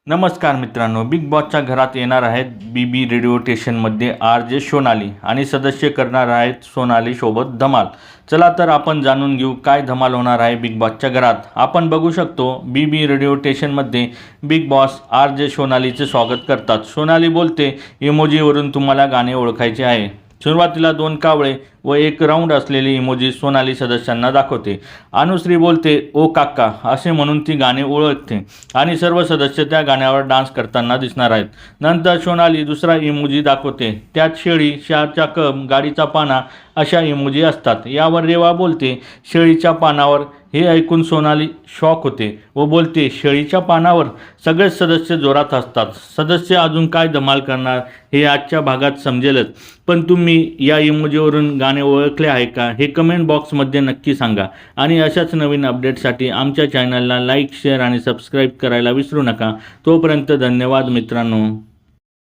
नमस्कार मित्रांनो, बिग बॉसच्या घरात येणार आहेत बीबी रेडिओ स्टेशनमध्ये RJ सोनाली आणि सदस्य करणार आहेत सोनाली सोबत धमाल। चला तर आपण जाणून घेऊ काय धमाल होणार आहे बिग बॉसच्या घरात। आपण बघू शकतो बीबी रेडिओ स्टेशनमध्ये बिग बॉस RJ सोनालीचे स्वागत करतात। सोनाली बोलते, इमोजीवरून तुम्हाला गाणे ओळखायचे आहे। सुरुवातीला 2 कावळे व 1 राऊंड असलेली इमोजी सोनाली सदस्यांना दाखवते। अनुश्री बोलते, ओ काका असे म्हणून ती गाणे ओळखते आणि सर्व सदस्य त्या गाण्यावर डान्स करताना दिसणार आहेत। नंतर सोनाली दुसरा इमोजी दाखवते, त्यात शेळी, चहाचा कप, गाडीचा पाना अशा इमोजी असतात। यावर रेवा बोलते, शेळीच्या पानावर। हे ऐकून सोनाली शॉक होते व बोलते, शेळीच्या पानावर? सगळेच सदस्य जोरात हसतात। सदस्य अजून काय धमाल करणार हे आजच्या भागात समजेलच, पण तुम्ही या इमोजीवरून गाणे ओळखले आहे का हे कमेंट बॉक्समध्ये नक्की सांगा। आणि अशाच नवीन अपडेटसाठी आमच्या चॅनलला लाईक, शेअर आणि सबस्क्राईब करायला विसरू नका। तोपर्यंत धन्यवाद मित्रांनो।